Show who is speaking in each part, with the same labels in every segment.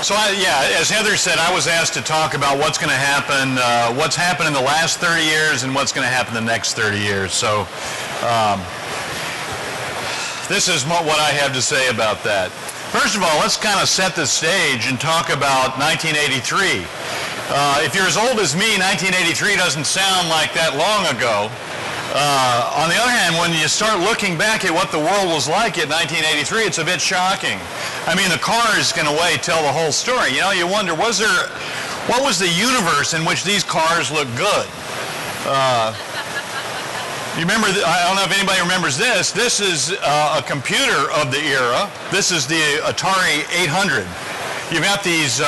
Speaker 1: So as Heather said, I was asked to talk about what's going to happen, what's happened in the last 30 years and what's going to happen in the next 30 years. So this is what I have to say about that. First of all, let's kind of set the stage and talk about 1983. If you're as old as me, 1983 doesn't sound like that long ago. On the other hand, when you start looking back at what the world was like in 1983, it's a bit shocking. I mean, the cars, in a way, tell the whole story. You know, you wonder, what was the universe in which these cars looked good? You remember, I don't know if anybody remembers this. This is a computer of the era. This is the Atari 800. You've got these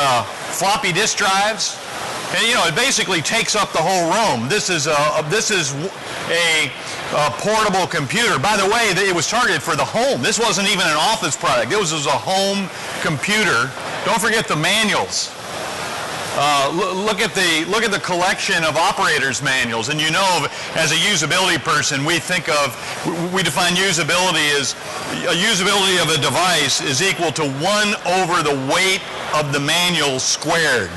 Speaker 1: floppy disk drives. And, you know, it basically takes up the whole room. This is a portable computer. By the way, it was targeted for the home. This wasn't even an office product. This was a home computer. Don't forget the manuals. Look at the collection of operators manuals. And you know, as a usability person, we define usability as usability of a device is equal to 1 over the weight of the manual squared.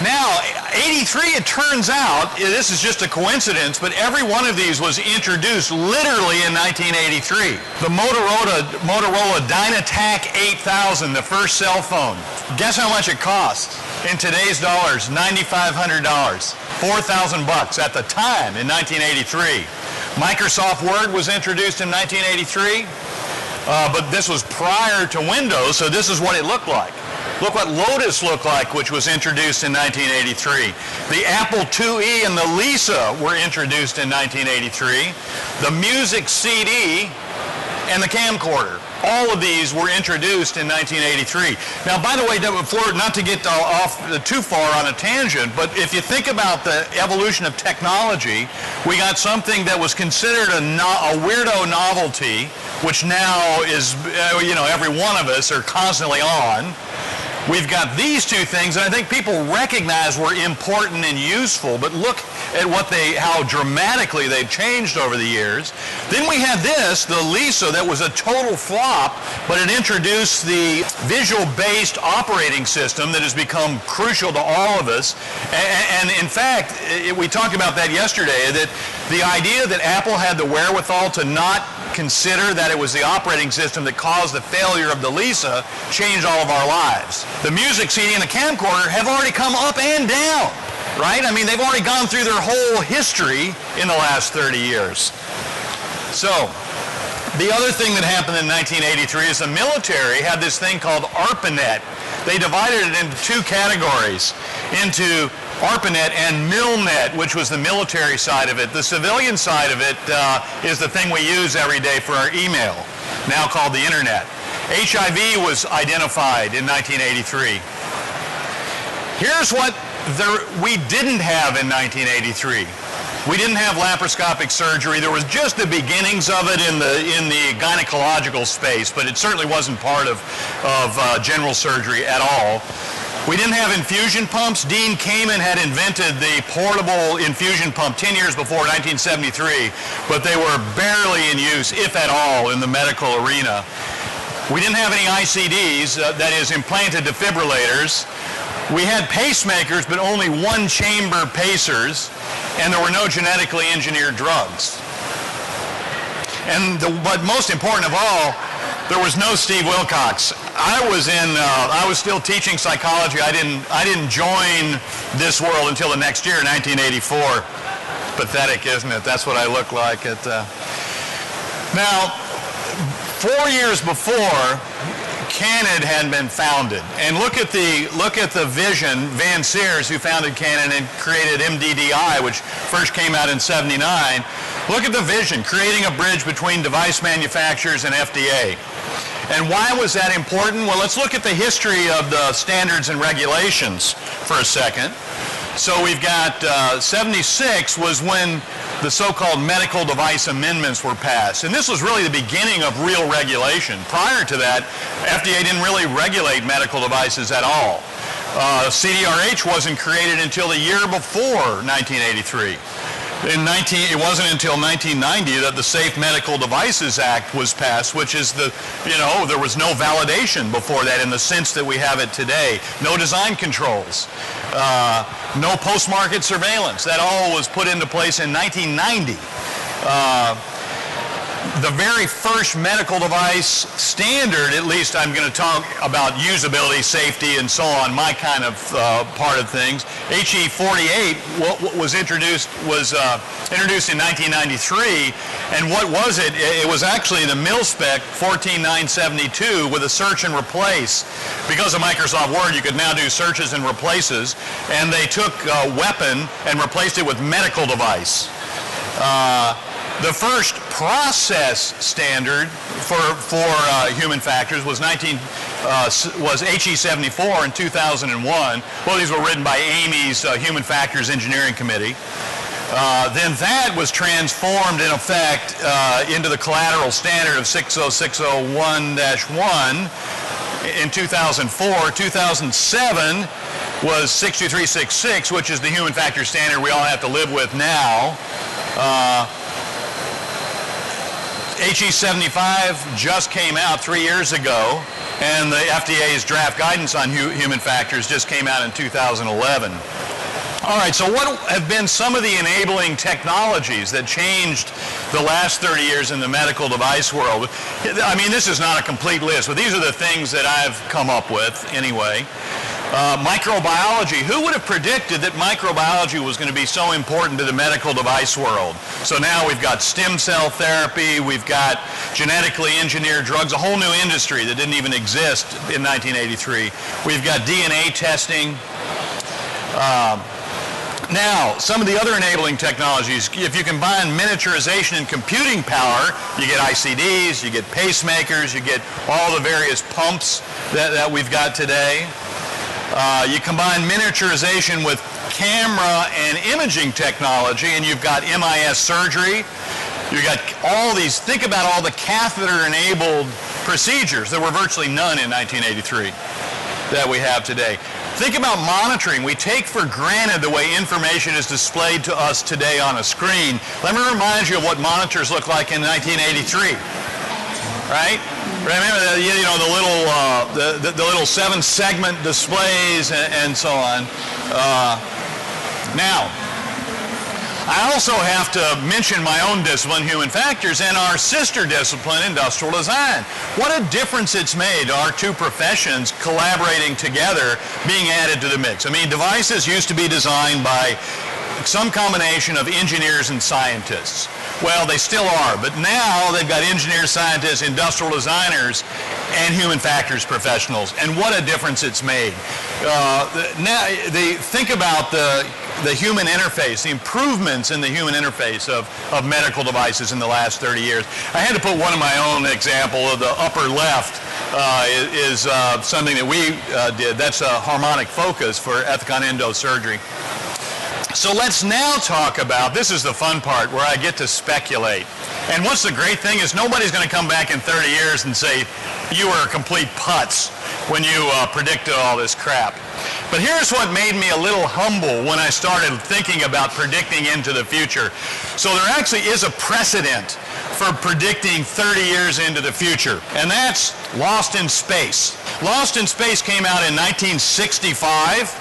Speaker 1: Now, 83, it turns out, this is just a coincidence, but every one of these was introduced literally in 1983. The Motorola Dynatac 8000, the first cell phone. Guess how much it cost? In today's dollars, $9,500. $4,000 at the time in 1983. Microsoft Word was introduced in 1983, but this was prior to Windows, so this is what it looked like. Look what Lotus looked like, which was introduced in 1983. The Apple IIe and the Lisa were introduced in 1983. The Music CD and the camcorder. All of these were introduced in 1983. Now, by the way, before, not to get off too far on a tangent, but if you think about the evolution of technology, we got something that was considered a weirdo novelty, which now is, you know, every one of us are constantly on. We've got these two things that I think people recognize were important and useful, but look at how dramatically they've changed over the years. Then we had this, the Lisa, that was a total flop, but it introduced the visual-based operating system that has become crucial to all of us. And in fact, we talked about that yesterday, that the idea that Apple had the wherewithal to not consider that it was the operating system that caused the failure of the Lisa changed all of our lives. The music CD and the camcorder have already come up and down, right? I mean, they've already gone through their whole history in the last 30 years. So, the other thing that happened in 1983 is the military had this thing called ARPANET. They divided it into two categories, into ARPANET and MILNET, which was the military side of it. The civilian side of it is the thing we use every day for our email, now called the internet. HIV was identified in 1983. Here's what we didn't have in 1983. We didn't have laparoscopic surgery. There was just the beginnings of it in the gynecological space, but it certainly wasn't part of general surgery at all. We didn't have infusion pumps. Dean Kamen had invented the portable infusion pump 10 years before, 1973, but they were barely in use, if at all, in the medical arena. We didn't have any ICDs, that is, implanted defibrillators. We had pacemakers, but only one-chamber pacers, and there were no genetically engineered drugs. But most important of all, there was no Steve Wilcox. I was still teaching psychology. I didn't join this world until the next year, 1984. Pathetic, isn't it? That's what I look like. Now, 4 years before, Canon had been founded, and look at the vision. Van Sears, who founded Canon and created MD&M, which first came out in '79. Look at the vision, creating a bridge between device manufacturers and FDA. And why was that important? Well, let's look at the history of the standards and regulations for a second. So we've got 76 was when the so-called medical device amendments were passed. And this was really the beginning of real regulation. Prior to that, FDA didn't really regulate medical devices at all. CDRH wasn't created until the year before 1983. It wasn't until 1990 that the Safe Medical Devices Act was passed, which is there was no validation before that in the sense that we have it today. No design controls, no post-market surveillance. That all was put into place in 1990. The very first medical device standard, at least I'm going to talk about usability, safety, and so on, my kind of part of things. HE 48 was introduced in 1993, and what was it? It was actually the mil-spec 14972 with a search and replace. Because of Microsoft Word, you could now do searches and replaces, and they took weapon and replaced it with medical device. The first process standard for human factors was HE 74 in 2001. Well, these were written by Amy's Human Factors Engineering Committee. Then that was transformed in effect into the collateral standard of 60601-1 in 2004. 2007 was 62366, which is the human factors standard we all have to live with now. HE 75 just came out 3 years ago, and the FDA's draft guidance on human factors just came out in 2011. All right, so what have been some of the enabling technologies that changed the last 30 years in the medical device world? I mean, this is not a complete list, but these are the things that I've come up with anyway. Microbiology. Who would have predicted that microbiology was going to be so important to the medical device world? So now we've got stem cell therapy, we've got genetically engineered drugs, a whole new industry that didn't even exist in 1983. We've got DNA testing. Now, some of the other enabling technologies, if you combine miniaturization and computing power, you get ICDs, you get pacemakers, you get all the various pumps that we've got today. You combine miniaturization with camera and imaging technology, and you've got MIS surgery. You've got all these, think about all the catheter-enabled procedures. There were virtually none in 1983 that we have today. Think about monitoring. We take for granted the way information is displayed to us today on a screen. Let me remind you of what monitors looked like in 1983, right? Remember the little 7-segment displays and so on. Now, I also have to mention my own discipline, human factors, and our sister discipline, industrial design. What a difference it's made, our two professions collaborating together, being added to the mix. I mean, devices used to be designed by some combination of engineers and scientists. Well, they still are, but now they've got engineers, scientists, industrial designers, and human factors professionals, and what a difference it's made. Think about the human interface, the improvements in the human interface of medical devices in the last 30 years. I had to put one of my own example of the upper left is something that we did. That's a harmonic focus for Ethicon endosurgery. So let's now talk about, this is the fun part where I get to speculate. And what's the great thing is nobody's going to come back in 30 years and say, you were a complete putz when you predicted all this crap. But here's what made me a little humble when I started thinking about predicting into the future. So there actually is a precedent for predicting 30 years into the future, and that's Lost in Space. Lost in Space came out in 1965,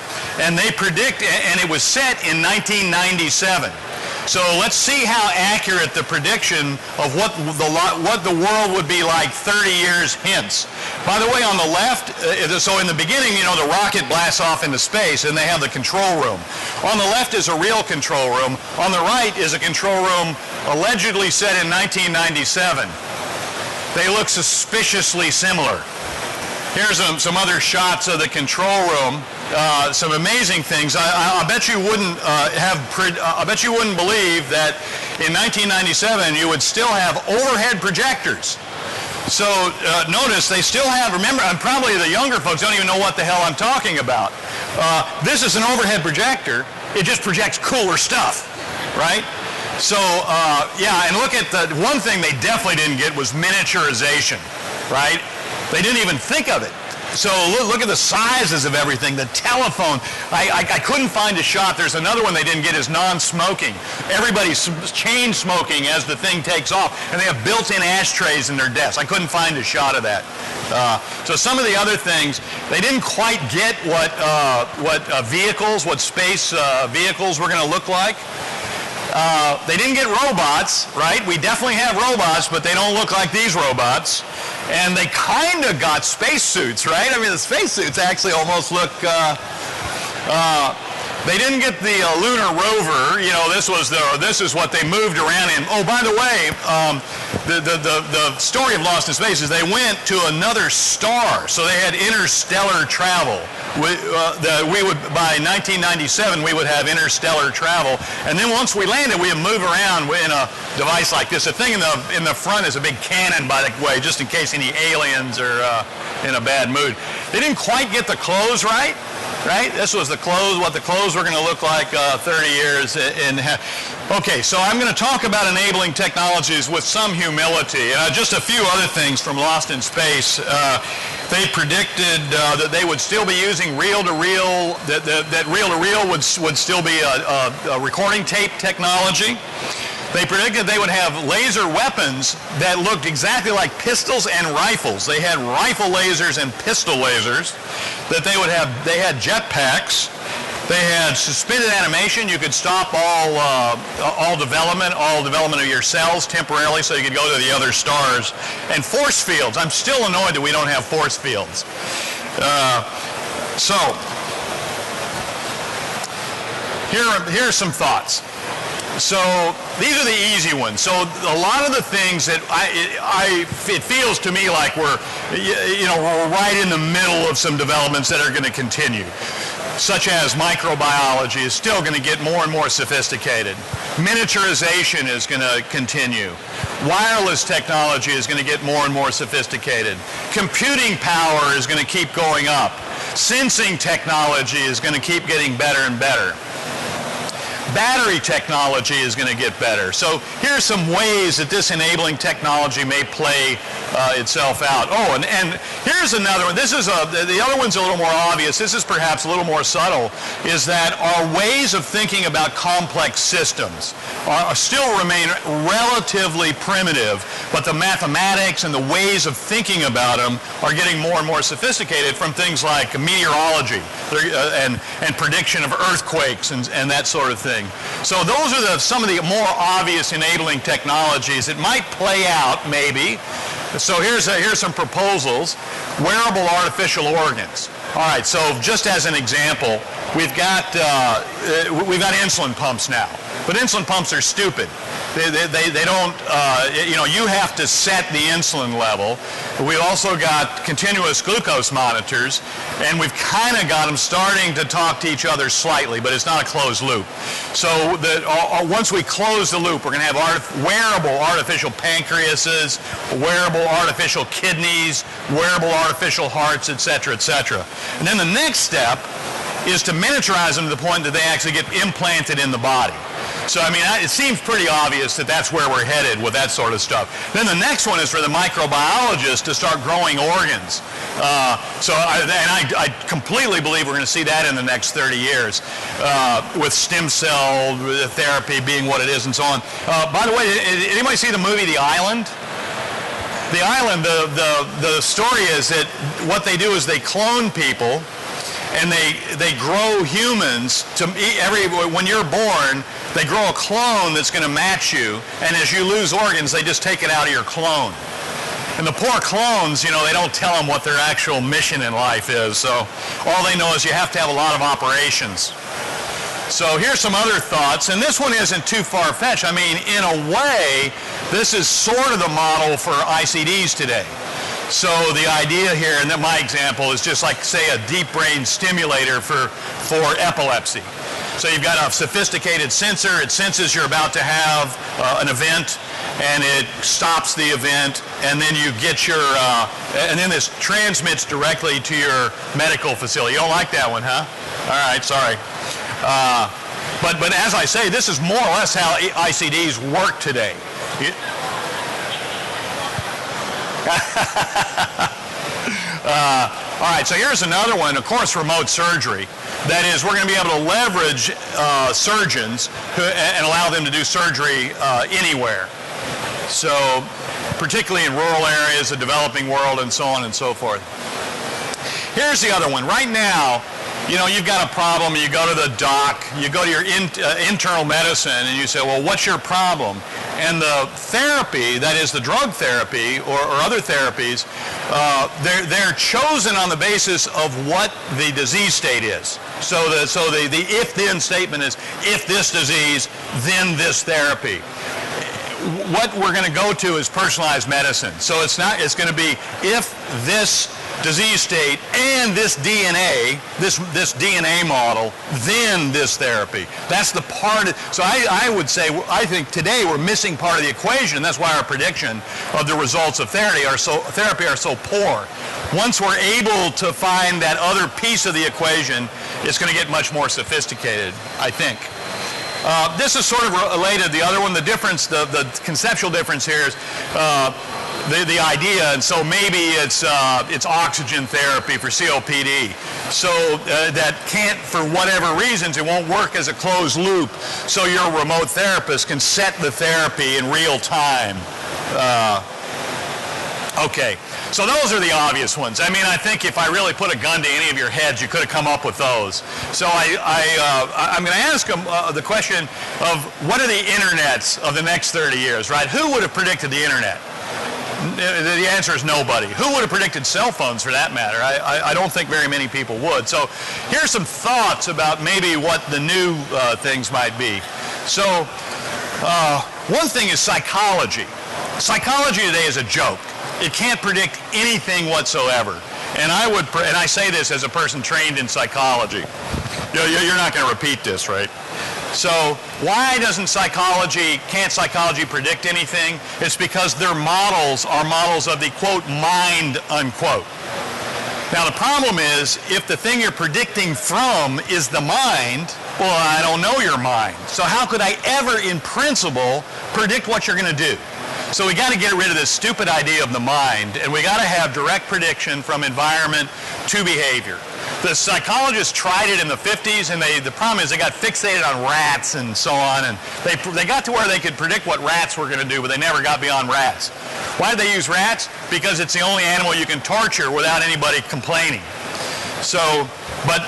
Speaker 1: and they predict, and it was set in 1997. So let's see how accurate the prediction of what the world would be like 30 years hence. By the way, on the left, so in the beginning, you know, the rocket blasts off into space and they have the control room. On the left is a real control room. On the right is a control room allegedly set in 1997. They look suspiciously similar. Here's some other shots of the control room. Some amazing things. I bet you wouldn't I bet you wouldn't believe that in 1997 you would still have overhead projectors. So notice they still have. Remember, and probably the younger folks don't even know what the hell I'm talking about. This is an overhead projector. It just projects cooler stuff, right? So yeah, and look at the one thing they definitely didn't get was miniaturization, right? They didn't even think of it. So look at the sizes of everything. The telephone, I couldn't find a shot. There's another one they didn't get, is non-smoking. Everybody's chain smoking as the thing takes off, and they have built-in ashtrays in their desks. I couldn't find a shot of that. So some of the other things, they didn't quite get what space vehicles were going to look like. They didn't get robots, right? We definitely have robots, but they don't look like these robots. And they kind of got spacesuits, right? I mean, the spacesuits actually almost look... they didn't get the lunar rover. You know, this is what they moved around in. Oh, by the way, the story of Lost in Space is they went to another star, so they had interstellar travel. By 1997, we would have interstellar travel, and then once we landed, we would move around in a device like this. The thing in the front is a big cannon, by the way, just in case any aliens are in a bad mood. They didn't quite get the clothes right. Right? This was the clothes, what the clothes were going to look like 30 years in. Okay, so I'm going to talk about enabling technologies with some humility. Just a few other things from Lost in Space. They predicted that they would still be using reel-to-reel, that reel-to-reel would still be a recording tape technology. They predicted they would have laser weapons that looked exactly like pistols and rifles. They had rifle lasers and pistol lasers. That they would have. They had jetpacks. They had suspended animation. You could stop all development of your cells temporarily, so you could go to the other stars. And force fields. I'm still annoyed that we don't have force fields. So here are some thoughts. So these are the easy ones. So a lot of the things that it feels to me like we're right in the middle of some developments that are going to continue, such as microbiology is still going to get more and more sophisticated. Miniaturization is going to continue. Wireless technology is going to get more and more sophisticated. Computing power is going to keep going up. Sensing technology is going to keep getting better and better. Battery technology is going to get better. So here are some ways that this enabling technology may play itself out. Oh, and here's another one. This is the other one's a little more obvious. This is perhaps a little more subtle, is that our ways of thinking about complex systems still remain relatively primitive, but the mathematics and the ways of thinking about them are getting more and more sophisticated, from things like meteorology and prediction of earthquakes and that sort of thing. So those are some of the more obvious enabling technologies that might play out, maybe. So here's some proposals. Wearable artificial organs. All right, so just as an example, we've got insulin pumps now, but insulin pumps are stupid. They don't, you have to set the insulin level. We've also got continuous glucose monitors, and we've kind of got them starting to talk to each other slightly, but it's not a closed loop. So once we close the loop, we're going to have wearable artificial pancreases, wearable artificial kidneys, wearable artificial hearts, et cetera, et cetera. And then the next step is to miniaturize them to the point that they actually get implanted in the body. So, I mean, it seems pretty obvious that that's where we're headed with that sort of stuff. Then the next one is for the microbiologist to start growing organs. I completely believe we're going to see that in the next 30 years, with stem cell therapy being what it is and so on. By the way, did anybody see the movie The Island? The Island, the story is that what they do is they clone people, and they grow humans to when you're born, they grow a clone that's going to match you, and as you lose organs, they just take it out of your clone. And the poor clones, they don't tell them what their actual mission in life is, so all they know is you have to have a lot of operations. So here's some other thoughts, and this one isn't too far-fetched. I mean, in a way, this is sort of the model for ICDs today. So the idea here, and my example, is just like, say, a deep brain stimulator for epilepsy. So you've got a sophisticated sensor. It senses you're about to have an event, and it stops the event, and then you get your, and then this transmits directly to your medical facility. You don't like that one, huh? All right, sorry. But as I say, this is more or less how ICDs work today. All right, so here's another one, of course, remote surgery. That is, we're going to be able to leverage surgeons and allow them to do surgery anywhere. So, particularly in rural areas, the developing world, and so on and so forth. Here's the other one. Right now, you know, you've got a problem, you go to the doc, you go to your internal medicine, and you say, well, what's your problem? And the therapy, that is the drug therapy or other therapies, they're chosen on the basis of what the disease state is. So the if-then statement is, if this disease, then this therapy. What we're going to go to is personalized medicine. So it's going to be if this disease state and this DNA, this DNA model, then this therapy. That's the part. So I would say, I think today we're missing part of the equation. That's why our prediction of the results of therapy are so poor. Once we're able to find that other piece of the equation, it's going to get much more sophisticated, I think. This is sort of related. The other one, the difference, the conceptual difference here is the idea, and so maybe it's oxygen therapy for COPD. So that can't, for whatever reasons, it won't work as a closed loop. So your remote therapist can set the therapy in real time. Okay. So those are the obvious ones. I mean, I think if I really put a gun to any of your heads, you could have come up with those. So I'm going to ask them the question of what are the internets of the next 30 years, right? Who would have predicted the internet? The answer is nobody. Who would have predicted cell phones for that matter? I don't think very many people would. So here's some thoughts about maybe what the new things might be. So one thing is psychology. Psychology today is a joke. It can't predict anything whatsoever. And I say this as a person trained in psychology. You're not going to repeat this, right? So why can't psychology predict anything? It's because their models are models of the, quote, mind, unquote. Now the problem is, if the thing you're predicting from is the mind, well, I don't know your mind. So how could I ever, in principle, predict what you're going to do? So we got to get rid of this stupid idea of the mind, and we got to have direct prediction from environment to behavior. The psychologists tried it in the 50s, and the problem is they got fixated on rats and so on, and they got to where they could predict what rats were going to do, but they never got beyond rats. Why did they use rats? Because it's the only animal you can torture without anybody complaining. So, but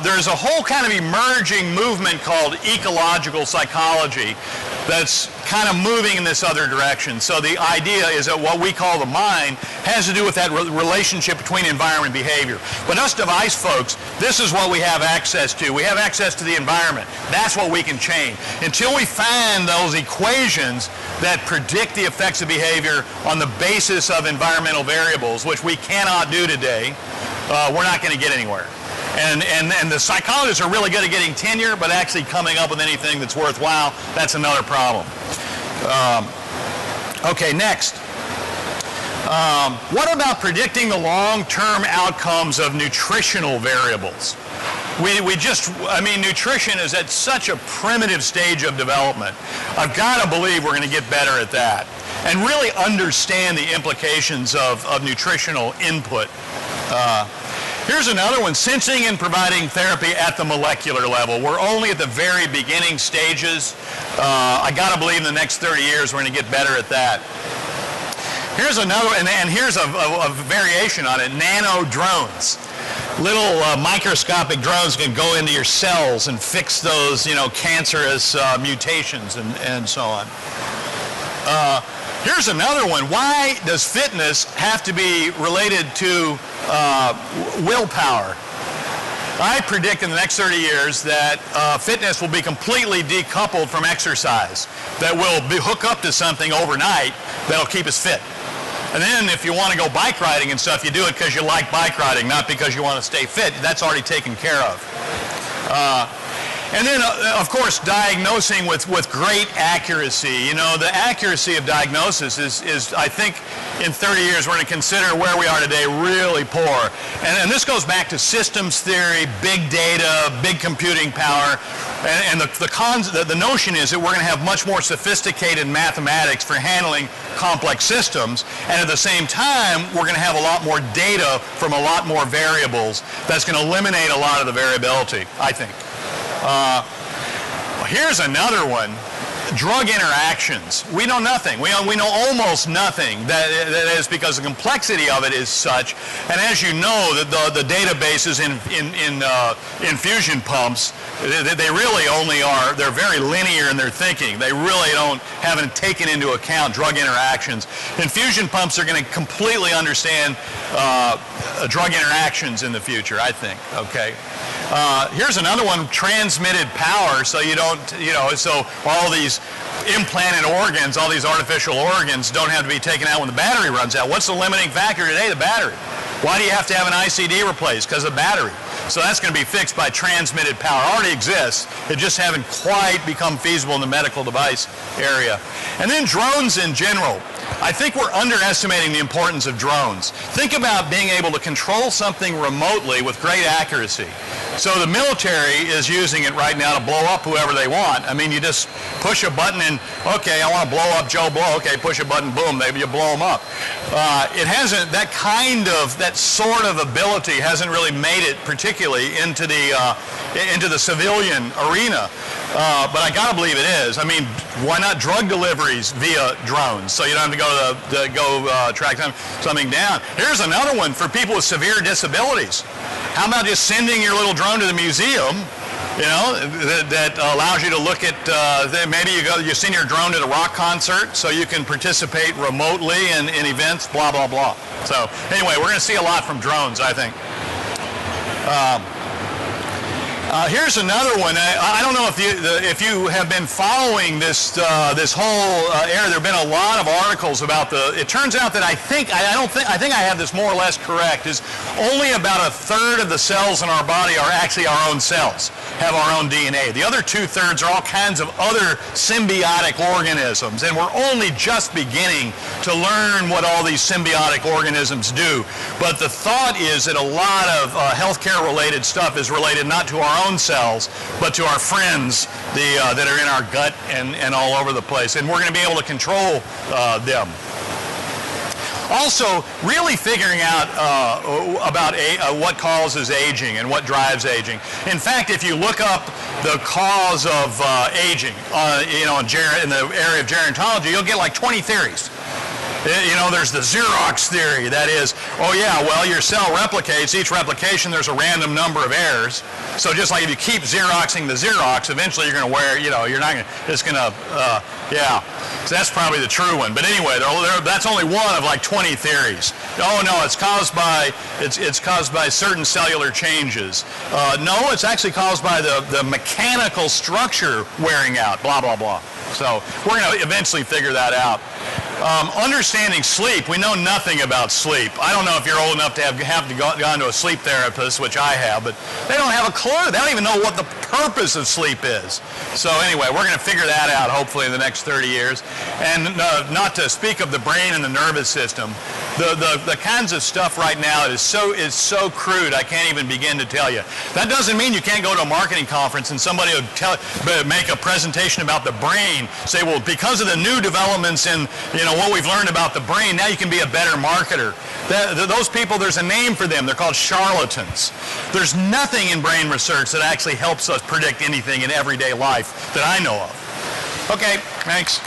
Speaker 1: there's a whole kind of emerging movement called ecological psychology that's kind of moving in this other direction. So the idea is that what we call the mind has to do with that relationship between environment and behavior. But us device folks, this is what we have access to. We have access to the environment. That's what we can change. Until we find those equations that predict the effects of behavior on the basis of environmental variables, which we cannot do today, we're not going to get anywhere. And the psychologists are really good at getting tenure, but actually coming up with anything that's worthwhile, that's another problem. Okay, next. What about predicting the long-term outcomes of nutritional variables? Nutrition is at such a primitive stage of development. I've got to believe we're going to get better at that and really understand the implications of nutritional input. Here's another one, sensing and providing therapy at the molecular level. We're only at the very beginning stages. I got to believe in the next 30 years we're going to get better at that. Here's another, and here's a variation on it, nano drones. Little microscopic drones can go into your cells and fix those, cancerous mutations and so on. Here's another one. Why does fitness have to be related to willpower? I predict in the next 30 years that fitness will be completely decoupled from exercise, that we'll hook up to something overnight that'll keep us fit. And then if you want to go bike riding and stuff, you do it because you like bike riding, not because you want to stay fit. That's already taken care of. And then, of course, diagnosing with great accuracy. The accuracy of diagnosis is, I think, in 30 years, we're going to consider where we are today really poor. And this goes back to systems theory, big data, big computing power. And the notion is that we're going to have much more sophisticated mathematics for handling complex systems, and at the same time, we're going to have a lot more data from a lot more variables that's going to eliminate a lot of the variability, I think. Here's another one. Drug interactions. We know nothing. We know almost nothing. That is because the complexity of it is such. And as you know, the databases in infusion pumps, they really only are, they're very linear in their thinking. They really haven't taken into account drug interactions. Infusion pumps are going to completely understand drug interactions in the future, I think. Okay. Here's another one, transmitted power, so you don't, so all these implanted organs, all these artificial organs don't have to be taken out when the battery runs out. What's the limiting factor today? The battery. Why do you have to have an ICD replaced? Because of the battery. So that's going to be fixed by transmitted power. It already exists. It just haven't quite become feasible in the medical device area. And then drones in general. I think we're underestimating the importance of drones. Think about being able to control something remotely with great accuracy. So the military is using it right now to blow up whoever they want. I mean, you just push a button and, okay, I want to blow up Joe Blow. Okay, push a button, boom, you blow them up. It hasn't, that sort of ability hasn't really made it particularly into the civilian arena. But I gotta believe it is. I mean, why not drug deliveries via drones? So you don't have to go track something down. Here's another one for people with severe disabilities. How about just sending your little drone to the museum, that allows you to look at, maybe you send your drone to the rock concert so you can participate remotely in events, blah, blah, blah. So anyway, we're gonna see a lot from drones, I think. Here's another one. I don't know if you have been following this whole area. There have been a lot of articles about it turns out that I think I have this more or less correct. Is only about 1/3 of the cells in our body are actually our own cells, have our own DNA. The other 2/3 are all kinds of other symbiotic organisms, and we're only just beginning to learn what all these symbiotic organisms do. But the thought is that a lot of healthcare-related stuff is related not to our own cells, but to our friends that are in our gut and all over the place. And we're going to be able to control them. Also, really figuring out about what causes aging and what drives aging. In fact, if you look up the cause of aging, in the area of gerontology, you'll get like 20 theories. There's the Xerox theory. That is, oh yeah, well, your cell replicates. Each replication, there's a random number of errors. So just like if you keep Xeroxing the Xerox, eventually you're going to wear, you're not going to, it's going to, yeah. So that's probably the true one. But anyway, that's only one of like 20 theories. Oh no, it's caused by certain cellular changes. No, it's actually caused by the mechanical structure wearing out, blah, blah, blah. So we're going to eventually figure that out. Understanding sleep, we know nothing about sleep. I don't know if you're old enough to have gone to a sleep therapist, which I have, but they don't have a clue. They don't even know what the purpose of sleep is. So anyway, we're going to figure that out hopefully in the next 30 years. And not to speak of the brain and the nervous system, the kinds of stuff right now is so crude I can't even begin to tell you. That doesn't mean you can't go to a marketing conference and somebody would make a presentation about the brain, say, well, because of the new developments in what we've learned about the brain, now you can be a better marketer. Those people, there's a name for them. They're called charlatans. There's nothing in brain research that actually helps us predict anything in everyday life that I know of. Okay, thanks.